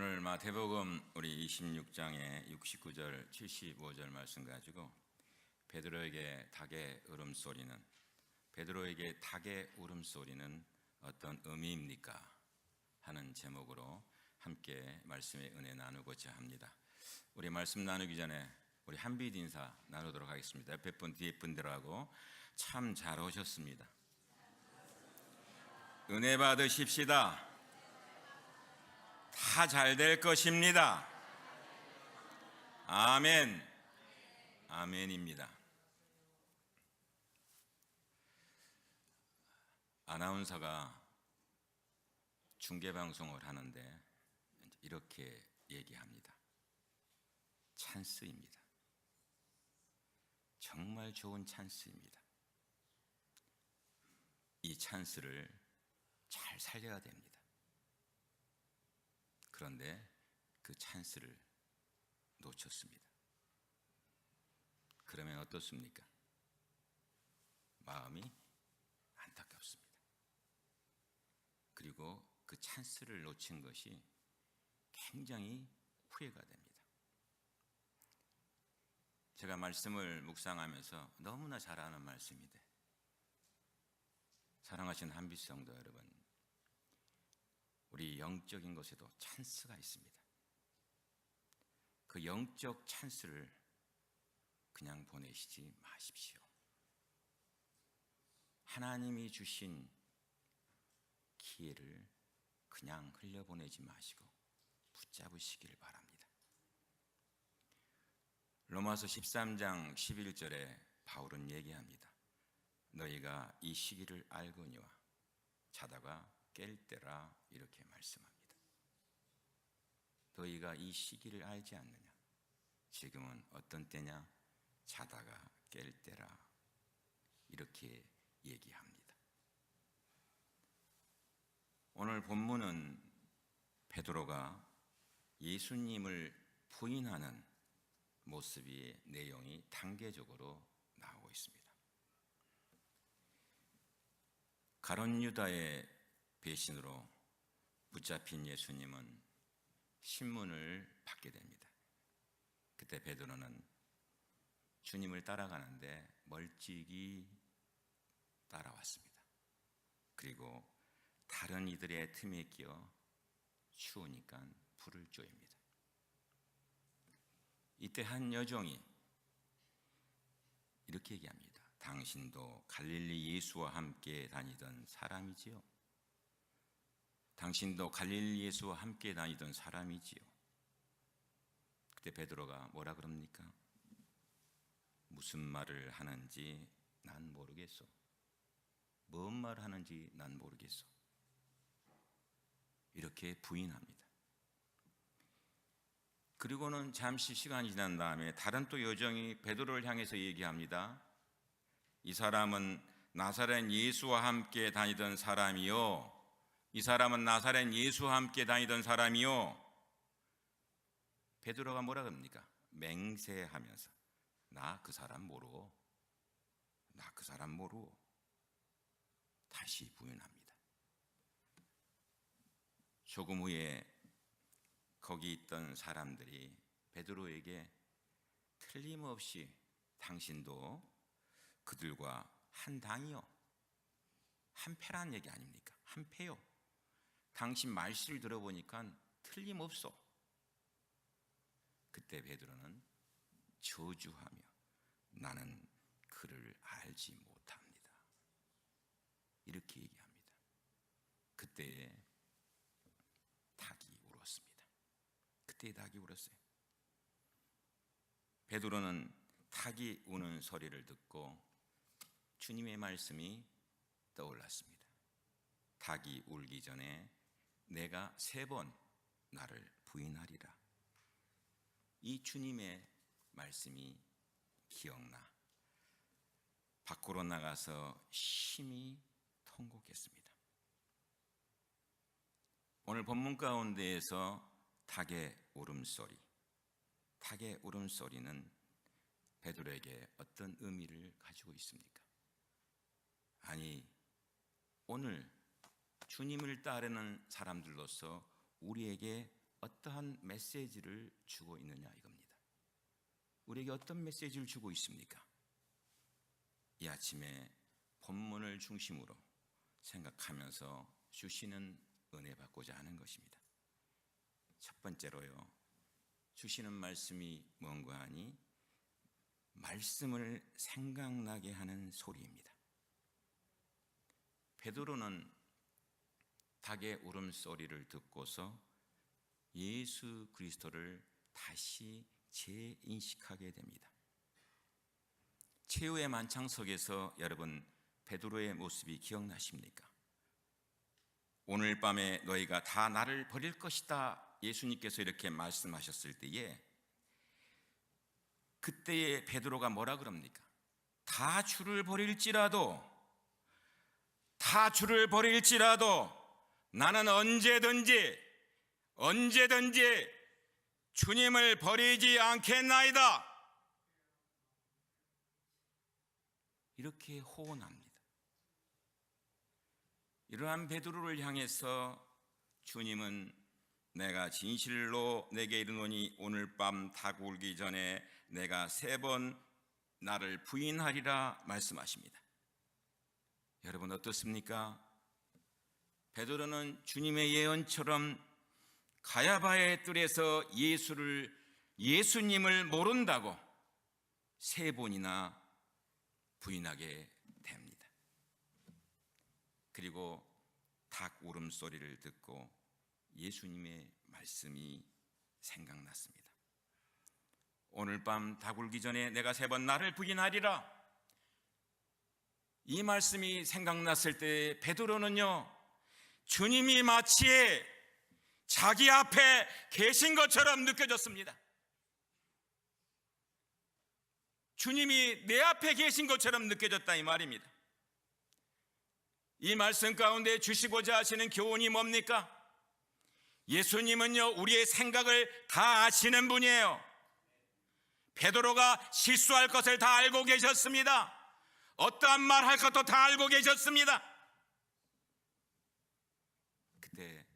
오늘 마태복음 우리 26장의 69절 75절 말씀 가지고 베드로에게 닭의 울음소리는 어떤 의미입니까? 하는 제목으로 함께 말씀의 은혜 나누고자 합니다. 우리 말씀 나누기 전에 우리 한빛 인사 나누도록 하겠습니다. 옆에 분 뒤에 분들하고 참 잘 오셨습니다. 은혜 받으십시다. 다 잘 될 것입니다. 아멘. 아멘입니다. 아나운서가 중계방송을 하는데 이렇게 얘기합니다. 찬스입니다. 정말 좋은 찬스입니다. 이 찬스를 잘 살려야 됩니다. 그런데 그 찬스를 놓쳤습니다. 그러면 어떻습니까? 마음이 안타깝습니다. 그리고 그 찬스를 놓친 것이 굉장히 후회가 됩니다. 제가 말씀을 묵상하면서 너무나 잘 아는 말씀인데, 사랑하신 한빛 성도 여러분, 우리 영적인 것에도 찬스가 있습니다. 그 영적 찬스를 그냥 보내시지 마십시오. 하나님이 주신 기회를 그냥 흘려보내지 마시고 붙잡으시기를 바랍니다. 로마서 13장 11절에 바울은 얘기합니다. 너희가 이 시기를 알거니와 자다가 깰 때라, 이렇게 말씀합니다. 너희가 이 시기를 알지 않느냐? 지금은 어떤 때냐? 자다가 깰 때라, 이렇게 얘기합니다. 오늘 본문은 베드로가 예수님을 부인하는 모습의 내용이 단계적으로 나오고 있습니다. 가룟 유다의 배신으로 붙잡힌 예수님은 신문을 받게 됩니다. 그때 베드로는 주님을 따라가는데 멀찍이 따라왔습니다. 그리고 다른 이들의 틈에 끼어 추우니까 불을 쪼입니다. 이때 한 여종이 이렇게 얘기합니다. 당신도 갈릴리 예수와 함께 다니던 사람이지요? 당신도 갈릴리 예수와 함께 다니던 사람이지요? 그때 베드로가 뭐라 그럽니까? 무슨 말을 하는지 난 모르겠소. 뭔 말을 하는지 난 모르겠소. 이렇게 부인합니다. 그리고는 잠시 시간이 지난 다음에 다른 또 여종이 베드로를 향해서 얘기합니다. 이 사람은 나사렛 예수와 함께 다니던 사람이요. 이 사람은 나사렛 예수와 함께 다니던 사람이요. 베드로가 뭐라 그럽니까? 맹세하면서 나 그 사람 모르고, 나 그 사람 모르고 다시 부인합니다. 조금 후에 거기 있던 사람들이 베드로에게 틀림없이 당신도 그들과 한 당이요, 한 패란 얘기 아닙니까? 한 패요. 당신 말씨를 들어보니까 틀림없어. 그때 베드로는 저주하며 나는 그를 알지 못합니다, 이렇게 얘기합니다. 그때에 닭이 울었습니다. 그때에 닭이 울었어요. 베드로는 닭이 우는 소리를 듣고 주님의 말씀이 떠올랐습니다. 닭이 울기 전에 내가 3번 나를 부인하리라. 이 주님의 말씀이 기억나 밖으로 나가서 심히 통곡했습니다. 오늘 본문 가운데에서 닭의 울음소리는 베드로에게 어떤 의미를 가지고 있습니까? 아니, 오늘 주님을 따르는 사람들로서 우리에게 어떠한 메시지를 주고 있느냐 이겁니다. 우리에게 어떤 메시지를 주고 있습니까? 이 아침에 본문을 중심으로 생각하면서 주시는 은혜 받고자 하는 것입니다. 첫 번째로요, 주시는 말씀이 뭔가 하니 말씀을 생각나게 하는 소리입니다. 베드로는 닭의 울음소리를 듣고서 예수 그리스도를 다시 재인식하게 됩니다. 최후의 만찬 속에서 여러분 베드로의 모습이 기억나십니까? 오늘 밤에 너희가 다 나를 버릴 것이다, 예수님께서 이렇게 말씀하셨을 때에 그때의 베드로가 뭐라 그럽니까? 다 주를 버릴지라도 나는 언제든지 주님을 버리지 않겠나이다, 이렇게 호언합니다. 이러한 베드로를 향해서 주님은 내가 진실로 내게 이르노니 오늘 밤 닭 울기 전에 내가 3번 나를 부인하리라 말씀하십니다. 여러분 어떻습니까? 베드로는 주님의 예언처럼 가야바의 뜰에서 예수님을 모른다고 3번이나 부인하게 됩니다. 그리고 닭 울음소리를 듣고 예수님의 말씀이 생각났습니다. 오늘 밤 닭 울기 전에 내가 3번 나를 부인하리라, 이 말씀이 생각났을 때 베드로는요, 주님이 마치 자기 앞에 계신 것처럼 느껴졌습니다. 주님이 내 앞에 계신 것처럼 느껴졌다 이 말입니다. 이 말씀 가운데 주시고자 하시는 교훈이 뭡니까? 예수님은요, 우리의 생각을 다 아시는 분이에요. 베드로가 실수할 것을 다 알고 계셨습니다. 어떠한 말 할 것도 다 알고 계셨습니다. 그때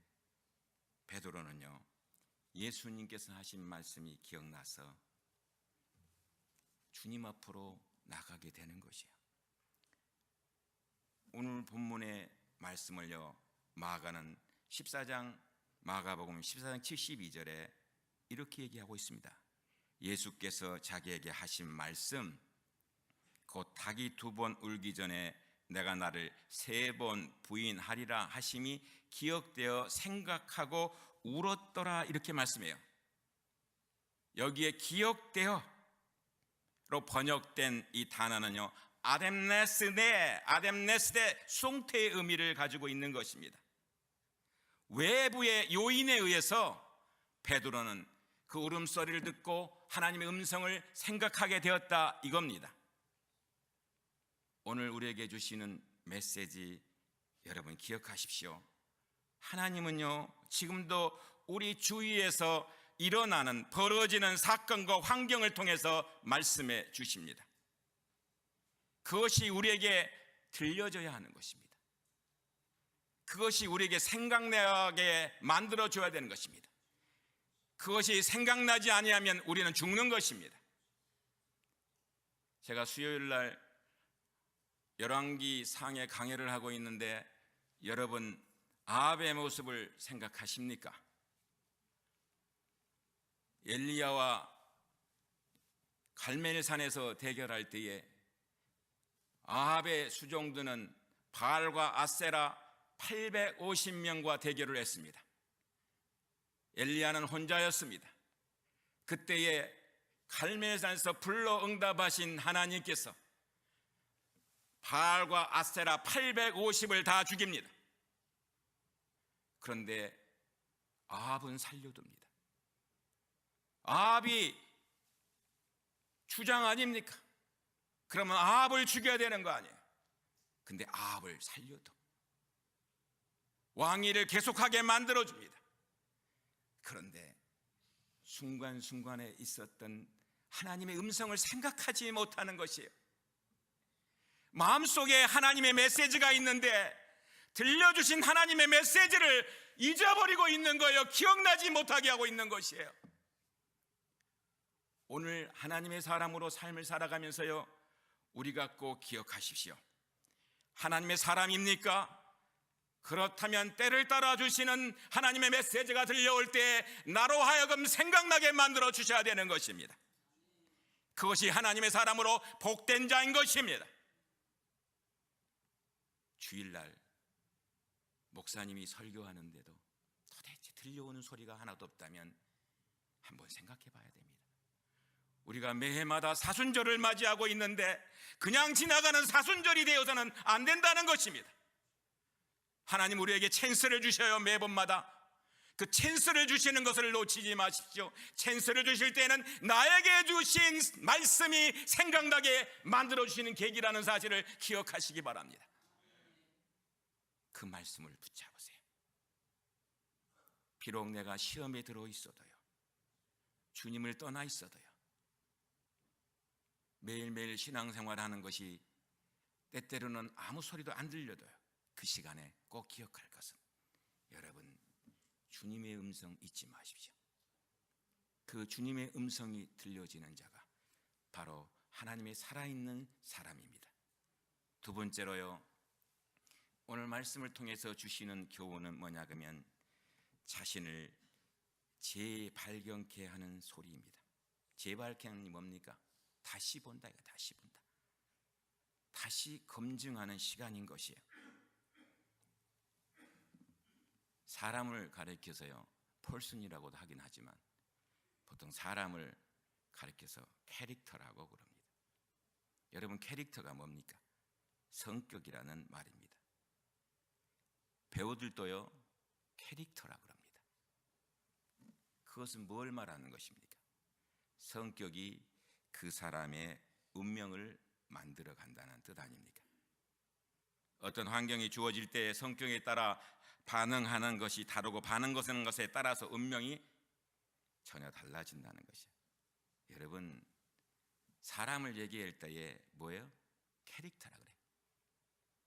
베드로는요, 예수님께서 하신 말씀이 기억나서 주님 앞으로 나가게 되는 것이에요. 오늘 본문의 말씀을요, 마가복음 14장 72절에 이렇게 얘기하고 있습니다. 예수께서 자기에게 하신 말씀, 곧 닭이 2번 울기 전에 내가 나를 3번 부인하리라 하심이 기억되어 생각하고 울었더라, 이렇게 말씀해요. 여기에 기억되어로 번역된 이 단어는요, 아뎀네스데 송태의 의미를 가지고 있는 것입니다. 외부의 요인에 의해서 베드로는 그 울음소리를 듣고 하나님의 음성을 생각하게 되었다 이겁니다. 오늘 우리에게 주시는 메시지 여러분 기억하십시오. 하나님은요, 지금도 우리 주위에서 일어나는 벌어지는 사건과 환경을 통해서 말씀해 주십니다. 그것이 우리에게 들려져야 하는 것입니다. 그것이 우리에게 생각나게 만들어줘야 되는 것입니다. 그것이 생각나지 아니하면 우리는 죽는 것입니다. 제가 수요일 날 열왕기 상에 강해를 하고 있는데 여러분 아합의 모습을 생각하십니까? 엘리야와 갈멜산에서 대결할 때에 아합의 수종들은 바알과 아세라 850명과 대결을 했습니다. 엘리야는 혼자였습니다. 그때에 갈멜산에서 불러 응답하신 하나님께서 바알과 아세라 850을 다 죽입니다. 그런데 아합은 살려둡니다. 아합이 주장 아닙니까? 그러면 아합을 죽여야 되는 거 아니에요? 근데 아합을 살려둬 왕위를 계속하게 만들어줍니다. 그런데 순간순간에 있었던 하나님의 음성을 생각하지 못하는 것이에요. 마음속에 하나님의 메시지가 있는데 들려주신 하나님의 메시지를 잊어버리고 있는 거예요. 기억나지 못하게 하고 있는 것이에요. 오늘 하나님의 사람으로 삶을 살아가면서요, 우리가 꼭 기억하십시오. 하나님의 사람입니까? 그렇다면 때를 따라 주시는 하나님의 메시지가 들려올 때 나로 하여금 생각나게 만들어 주셔야 되는 것입니다. 그것이 하나님의 사람으로 복된 자인 것입니다. 주일날 목사님이 설교하는데도 도대체 들려오는 소리가 하나도 없다면 한번 생각해 봐야 됩니다. 우리가 매해마다 사순절을 맞이하고 있는데 그냥 지나가는 사순절이 되어서는 안 된다는 것입니다. 하나님 우리에게 찬스를 주셔요. 매번마다 그 찬스를 주시는 것을 놓치지 마십시오. 찬스를 주실 때는 나에게 주신 말씀이 생각나게 만들어주시는 계기라는 사실을 기억하시기 바랍니다. 그 말씀을 붙잡으세요. 비록 내가 시험에 들어있어도요, 주님을 떠나 있어도요, 매일매일 신앙생활하는 것이 때때로는 아무 소리도 안 들려도요, 그 시간에 꼭 기억할 것은 여러분, 주님의 음성 잊지 마십시오. 그 주님의 음성이 들려지는 자가 바로 하나님의 살아있는 사람입니다. 두 번째로요, 오늘 말씀을 통해서 주시는 교훈은 뭐냐 그러면 자신을 재발견케 하는 소리입니다. 재발견이 뭡니까? 다시 본다. 이거 다시 본다. 다시 검증하는 시간인 것이에요. 사람을 가리켜서요, 펄슨이라고도 하긴 하지만 보통 사람을 가리켜서 캐릭터라고 그럽니다. 여러분, 캐릭터가 뭡니까? 성격이라는 말입니다. 배우들도요, 캐릭터라고 합니다. 그것은 뭘 말하는 것입니까? 성격이 그 사람의 운명을 만들어 간다는 뜻 아닙니까? 어떤 환경이 주어질 때 성격에 따라 반응하는 것이 다르고 반응하는 것에 따라서 운명이 전혀 달라진다는 것이에요. 여러분, 사람을 얘기할 때에 뭐예요? 캐릭터라 그래요.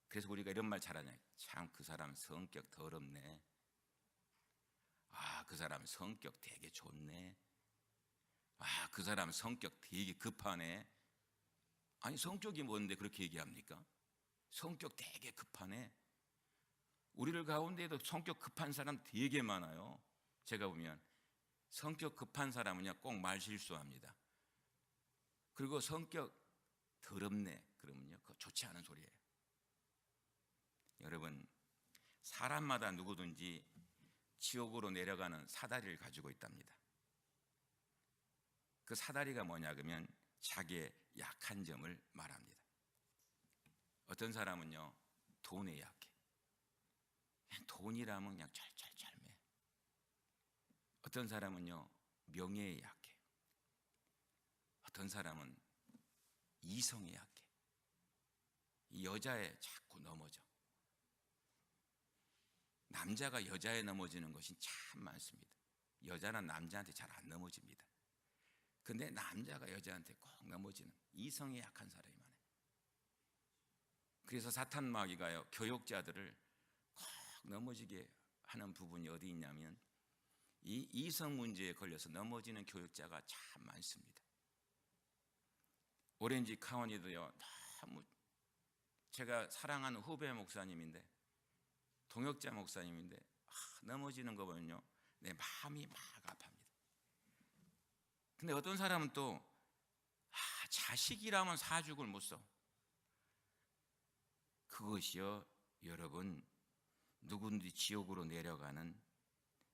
그래서 우리가 이런 말 잘하잖아요. 참 그 사람 성격 더럽네. 아, 그 사람 성격 되게 좋네. 아, 그 사람 성격 되게 급하네. 아니, 성격이 뭔데 그렇게 얘기합니까? 성격 되게 급하네. 우리들 가운데에도 성격 급한 사람 되게 많아요. 제가 보면 성격 급한 사람은요, 꼭 말 실수합니다. 그리고 성격 더럽네 그러면요, 그거 좋지 않은 소리예요. 여러분, 사람마다 누구든지 지옥으로 내려가는 사다리를 가지고 있답니다. 그 사다리가 뭐냐 그러면 자기의 약한 점을 말합니다. 어떤 사람은요, 돈에 약해. 그냥 돈이라면 그냥 짤짤짤매. 어떤 사람은요, 명예에 약해. 어떤 사람은 이성에 약해. 이 여자에 자꾸 넘어져. 남자가 여자에 넘어지는 것이 참 많습니다. 여자는 남자한테 잘 안 넘어집니다. 근데 남자가 여자한테 꼭 넘어지는 이성에 약한 사람이 많아요. 그래서 사탄 마귀가요, 교육자들을 꼭 넘어지게 하는 부분이 어디 있냐면 이 이성 문제에 걸려서 넘어지는 교육자가 참 많습니다. 오렌지 카운티도요, 너무 제가 사랑하는 후배 목사님인데, 동역자 목사님인데, 넘어지는 거 보면요, 내 마음이 막 아픕니다. 근데 어떤 사람은 또 자식이라면 사죽을 못 써. 그것이요, 여러분, 누군지 지옥으로 내려가는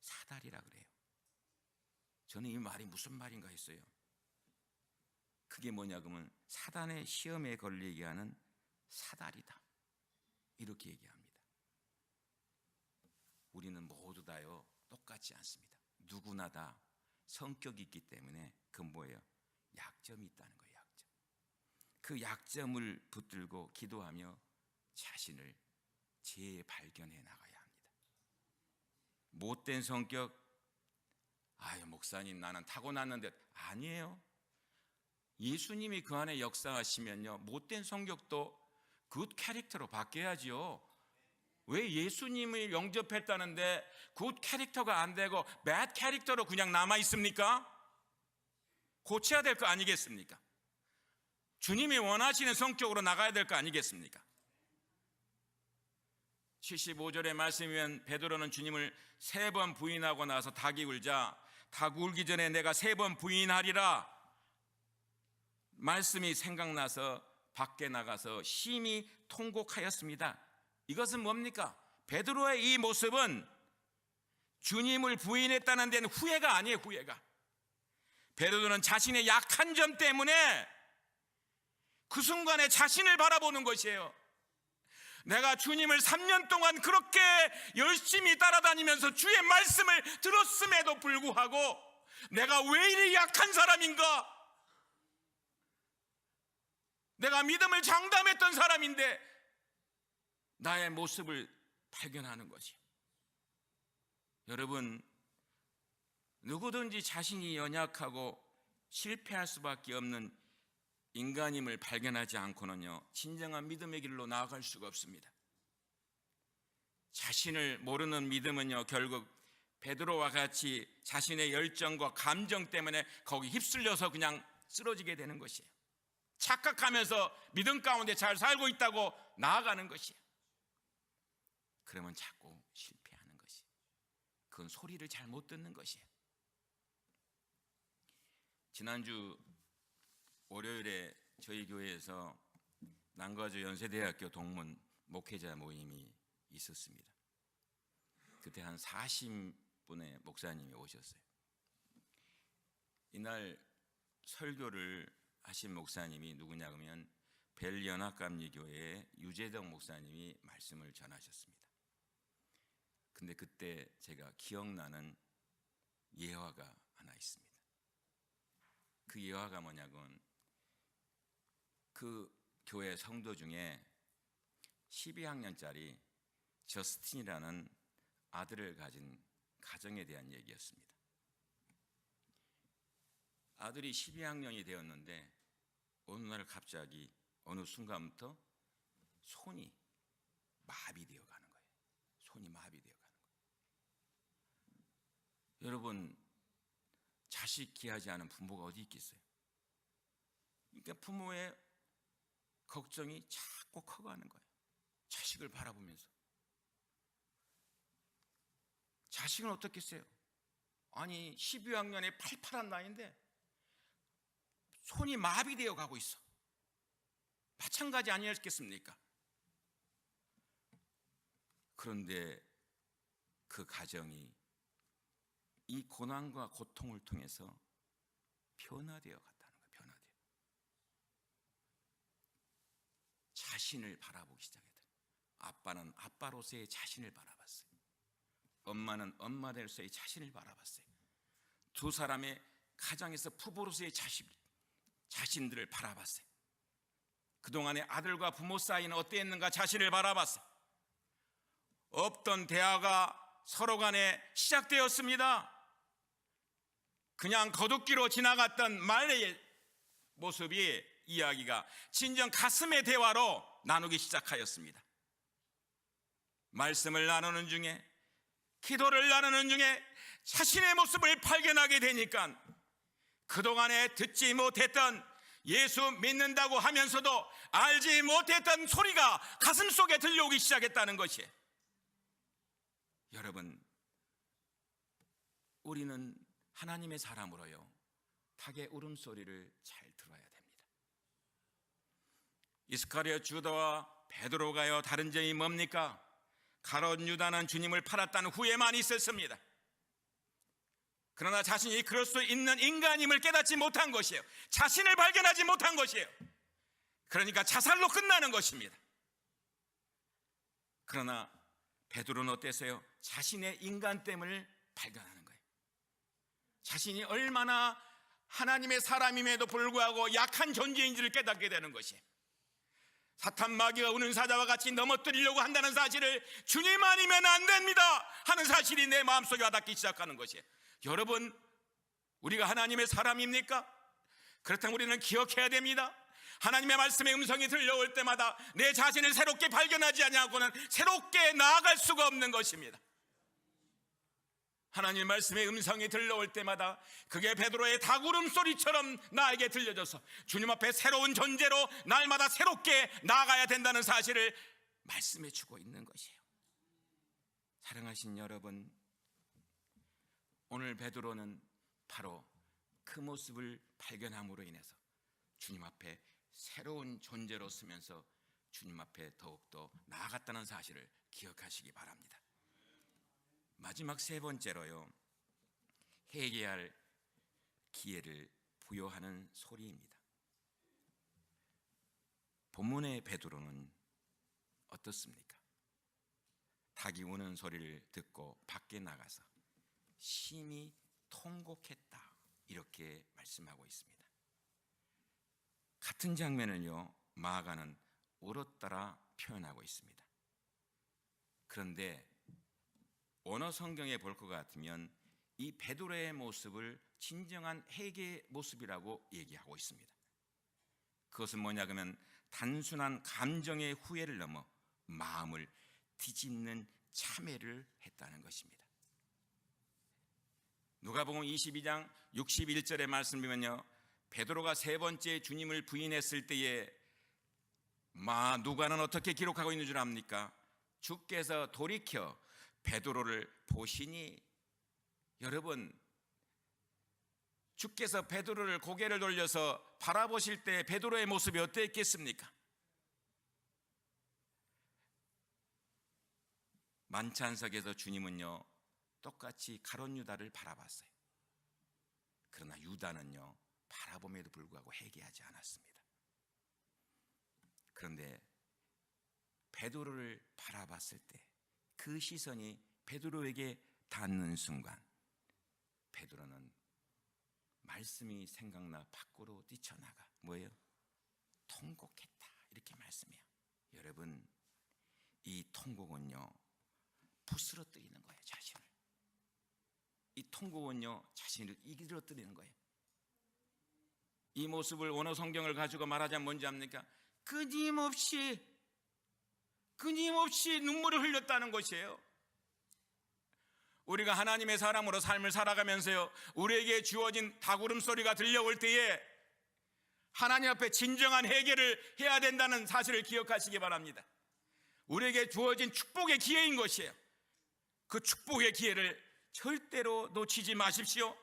사다리라 그래요. 저는 이 말이 무슨 말인가 했어요. 그게 뭐냐 그러면 사단의 시험에 걸리게 하는 사다리다, 이렇게 얘기합니다. 우리는 모두 다요, 똑같지 않습니다. 누구나 다 성격이 있기 때문에 그 뭐예요? 약점이 있다는 거예요. 약점. 그 약점을 붙들고 기도하며 자신을 재발견해 나가야 합니다. 못된 성격, 아유 목사님 나는 타고났는데, 아니에요. 예수님이 그 안에 역사하시면요, 못된 성격도 굿 캐릭터로 바뀌어야지요. 왜 예수님을 영접했다는데 굿 캐릭터가 안 되고 배드 캐릭터로 그냥 남아 있습니까? 고쳐야 될 거 아니겠습니까? 주님이 원하시는 성격으로 나가야 될 거 아니겠습니까? 75절의 말씀이면 베드로는 주님을 3번 부인하고 나서 닭이 울자 닭 울기 전에 내가 3번 부인하리라 말씀이 생각나서 밖에 나가서 심히 통곡하였습니다. 이것은 뭡니까? 베드로의 이 모습은 주님을 부인했다는 데는 후회가 아니에요. 후회가. 베드로는 자신의 약한 점 때문에 그 순간에 자신을 바라보는 것이에요. 내가 주님을 3년 동안 그렇게 열심히 따라다니면서 주의 말씀을 들었음에도 불구하고 내가 왜 이리 약한 사람인가? 내가 믿음을 장담했던 사람인데 나의 모습을 발견하는 거지. 여러분, 누구든지 자신이 연약하고 실패할 수밖에 없는 인간임을 발견하지 않고는요, 진정한 믿음의 길로 나아갈 수가 없습니다. 자신을 모르는 믿음은요, 결국 베드로와 같이 자신의 열정과 감정 때문에 거기 휩쓸려서 그냥 쓰러지게 되는 것이에요. 착각하면서 믿음 가운데 잘 살고 있다고 나아가는 것이에요. 그러면 자꾸 실패하는 것이. 그건 소리를 잘 못 듣는 것이에요. 지난주 월요일에 저희 교회에서 남가주 연세대학교 동문 목회자 모임이 있었습니다. 그때 한 40분의 목사님이 오셨어요. 이날 설교를 하신 목사님이 누구냐 하면 벨연합감리교회의 유재덕 목사님이 말씀을 전하셨습니다. 근데 그때 제가 기억나는 예화가 하나 있습니다. 그 예화가 뭐냐면 그 교회 성도 중에 12학년짜리 저스틴이라는 아들을 가진 가정에 대한 얘기였습니다. 아들이 12학년이 되었는데 어느 날 갑자기 어느 순간부터 손이 마비되어 가는 거예요. 손이 마비되어 가는 거예요. 여러분, 자식 귀하지 않은 부모가 어디 있겠어요? 그러니까 부모의 걱정이 자꾸 커가는 거예요. 자식을 바라보면서. 자식은 어떻겠어요? 아니 12학년의 팔팔한 나이인데 손이 마비되어 가고 있어. 마찬가지 아니었겠습니까? 그런데 그 가정이 이 고난과 고통을 통해서 변화되어 갔다는 거예요. 변화되어. 자신을 바라보기 시작했다. 아빠는 아빠로서의 자신을 바라봤어요. 엄마는 엄마로서의 자신을 바라봤어요. 두 사람의 가정에서 부부로서의 자신들을 바라봤어요. 그동안의 아들과 부모 사이는 어땠는가 자신을 바라봤어요. 없던 대화가 서로 간에 시작되었습니다. 그냥 거두기로 지나갔던 말의 모습이 이야기가 진정 가슴의 대화로 나누기 시작하였습니다. 말씀을 나누는 중에, 기도를 나누는 중에 자신의 모습을 발견하게 되니까 그동안에 듣지 못했던, 예수 믿는다고 하면서도 알지 못했던 소리가 가슴속에 들려오기 시작했다는 것이에요. 여러분, 우리는 하나님의 사람으로요, 닭의 울음소리를 잘 들어야 됩니다. 이스카리ot 유다와 베드로가요, 다른 점이 뭡니까? 가룟 유다는 주님을 팔았다는 후회만 있었습니다. 그러나 자신이 그럴 수 있는 인간임을 깨닫지 못한 것이에요. 자신을 발견하지 못한 것이에요. 그러니까 자살로 끝나는 것입니다. 그러나 베드로는 어땠어요? 자신의 인간됨을 발견하는 거예요. 자신이 얼마나 하나님의 사람임에도 불구하고 약한 존재인지를 깨닫게 되는 것이에요. 사탄 마귀가 우는 사자와 같이 넘어뜨리려고 한다는 사실을, 주님 아니면 안 됩니다 하는 사실이 내 마음속에 와닿기 시작하는 것이에요. 여러분, 우리가 하나님의 사람입니까? 그렇다면 우리는 기억해야 됩니다. 하나님의 말씀의 음성이 들려올 때마다 내 자신을 새롭게 발견하지 아니하고는 새롭게 나아갈 수가 없는 것입니다. 하나님의 말씀의 음성이 들려올 때마다 그게 베드로의 닭울음 소리처럼 나에게 들려져서 주님 앞에 새로운 존재로 날마다 새롭게 나아가야 된다는 사실을 말씀해 주고 있는 것이에요. 사랑하신 여러분, 오늘 베드로는 바로 그 모습을 발견함으로 인해서 주님 앞에 새로운 존재로 서면서 주님 앞에 더욱더 나아갔다는 사실을 기억하시기 바랍니다. 마지막 세 번째로요, 회개할 기회를 부여하는 소리입니다. 본문의 베드로는 어떻습니까? 닭이 우는 소리를 듣고 밖에 나가서 심히 통곡했다, 이렇게 말씀하고 있습니다. 같은 장면을요, 마가는 울었다라 표현하고 있습니다. 그런데 원어 성경에 볼 것 같으면 이 베드로의 모습을 진정한 회개의 모습이라고 얘기하고 있습니다. 그것은 뭐냐 그러면 단순한 감정의 후회를 넘어 마음을 뒤집는 참회를 했다는 것입니다. 누가복음 22장 61절의 말씀 보면요, 베드로가 세 번째 주님을 부인했을 때에 누가는 어떻게 기록하고 있는 줄 압니까? 주께서 돌이켜 베드로를 보시니, 여러분, 주께서 베드로를 고개를 돌려서 바라보실 때 베드로의 모습이 어땠겠습니까? 만찬석에서 주님은요 똑같이 가룟 유다를 바라봤어요. 그러나 유다는요 바라봄에도 불구하고 회개하지 않았습니다. 그런데 베드로를 바라봤을 때 그 시선이 베드로에게 닿는 순간 베드로는 말씀이 생각나 밖으로 뛰쳐나가 뭐예요? 통곡했다, 이렇게 말씀해요. 여러분, 이 통곡은요 부스러뜨리는 거예요. 자신을. 이 통곡은요 자신을 이기러뜨리는 거예요. 이 모습을 원어 성경을 가지고 말하자면 뭔지 압니까? 끊임없이 눈물을 흘렸다는 것이에요. 우리가 하나님의 사람으로 삶을 살아가면서요 우리에게 주어진 닭울음 소리가 들려올 때에 하나님 앞에 진정한 회개를 해야 된다는 사실을 기억하시기 바랍니다. 우리에게 주어진 축복의 기회인 것이에요. 그 축복의 기회를 절대로 놓치지 마십시오.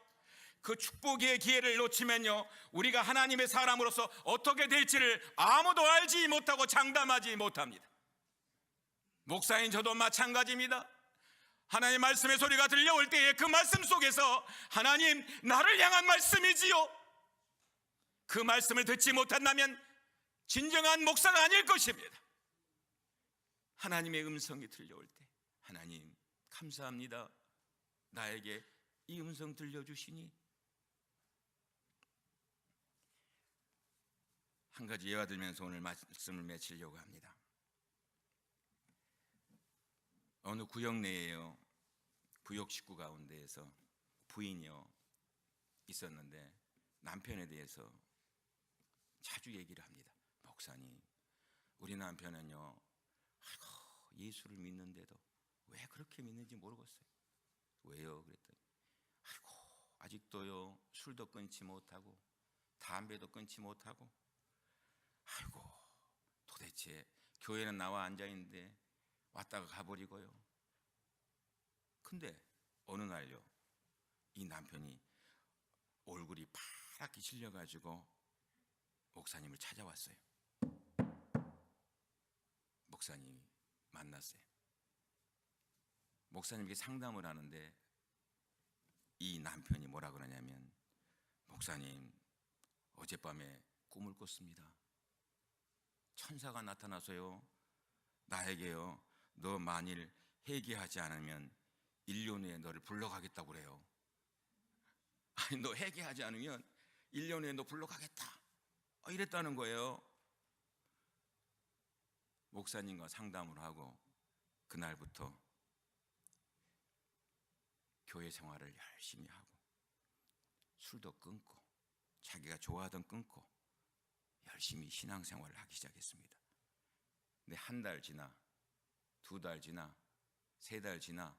그 축복의 기회를 놓치면요 우리가 하나님의 사람으로서 어떻게 될지를 아무도 알지 못하고 장담하지 못합니다. 목사인 저도 마찬가지입니다. 하나님의 말씀의 소리가 들려올 때에 그 말씀 속에서 하나님, 나를 향한 말씀이지요, 그 말씀을 듣지 못한다면 진정한 목사가 아닐 것입니다. 하나님의 음성이 들려올 때 하나님 감사합니다, 나에게 이 음성 들려주시니. 한 가지 예화 들면서 오늘 말씀을 맺으려고 합니다. 어느 구역 내에요 구역 식구 가운데에서 부인이요 있었는데 남편에 대해서 자주 얘기를 합니다. 목사님, 우리 남편은요 예수를 믿는데도 왜 그렇게 믿는지 모르겠어요. 왜요? 그랬더니 아직도요 술도 끊지 못하고 담배도 끊지 못하고 도대체 교회는 나와 앉아있는데 왔다가 가버리고요. 근데 어느 날요 이 남편이 얼굴이 파랗게 질려가지고 목사님을 찾아왔어요. 목사님이 만났어요. 목사님께 상담을 하는데 이 남편이 뭐라 그러냐면, 목사님, 어젯밤에 꿈을 꿨습니다. 천사가 나타나서요 나에게요 너 만일 회개하지 않으면 1년 후에 너를 불러가겠다고 그래요. 아니, 너 회개하지 않으면 1년 후에 너 불러가겠다, 이랬다는 거예요. 목사님과 상담을 하고 그날부터 교회 생활을 열심히 하고 술도 끊고 자기가 좋아하던 끊고 열심히 신앙생활을 하기 시작했습니다. 근데 한 달 지나, 2달 지나, 3달 지나,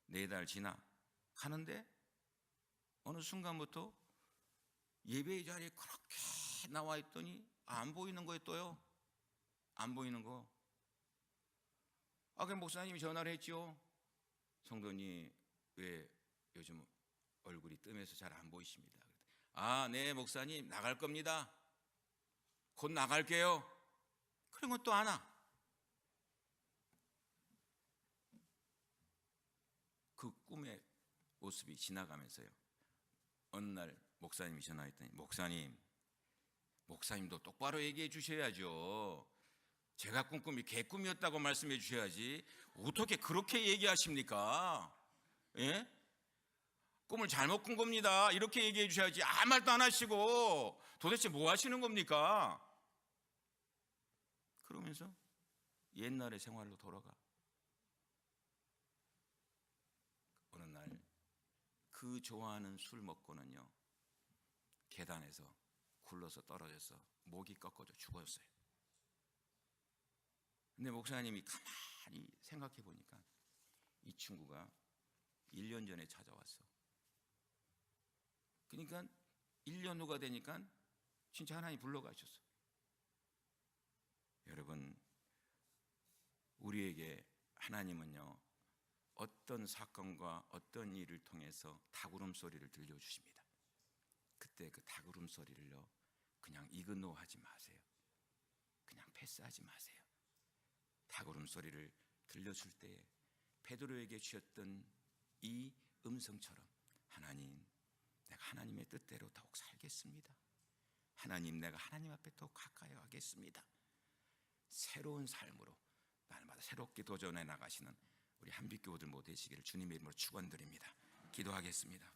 4달 지나 가는데 어느 순간부터 예배의 자리에 그렇게 나와 있더니 안 보이는 거예요. 또요. 안 보이는 거. 그 목사님이 전화를 했죠. 성도님 왜 요즘 얼굴이 뜸해서 잘 안 보이십니다. 네 목사님 나갈 겁니다. 곧 나갈게요. 그런 건 또 안 와. 그 꿈의 모습이 지나가면서요, 어느 날 목사님이 전화했더니 목사님도 똑바로 얘기해 주셔야죠. 제가 꾼 꿈이 개꿈이었다고 말씀해 주셔야지 어떻게 그렇게 얘기하십니까? 예? 꿈을 잘못 꾼 겁니다 이렇게 얘기해 주셔야지 아무 말도 안 하시고 도대체 뭐 하시는 겁니까? 그러면서 옛날의 생활로 돌아가. 어느 날 그 좋아하는 술 먹고는요, 계단에서 굴러서 떨어져서 목이 꺾어져 죽었어요. 근데 목사님이 가만히 생각해 보니까 이 친구가 1년 전에 찾아왔어. 그러니까 1년 후가 되니까 진짜 하나님 불러가셨어. 여러분, 우리에게 하나님은요, 어떤 사건과 어떤 일을 통해서 닭울음 소리를 들려주십니다. 그때 그 닭울음 소리를요, 그냥 이그노하지 마세요. 그냥 패스하지 마세요. 닭울음 소리를 들려줄 때에 베드로에게 주셨던 이 음성처럼, 하나님, 내가 하나님의 뜻대로 더욱 살겠습니다. 하나님, 내가 하나님 앞에 더 가까이 하겠습니다. 새로운 삶으로 날마다 새롭게 도전해 나가시는 우리 한빛교우들 모두 되시기를 주님의 이름으로 축원드립니다. 기도하겠습니다.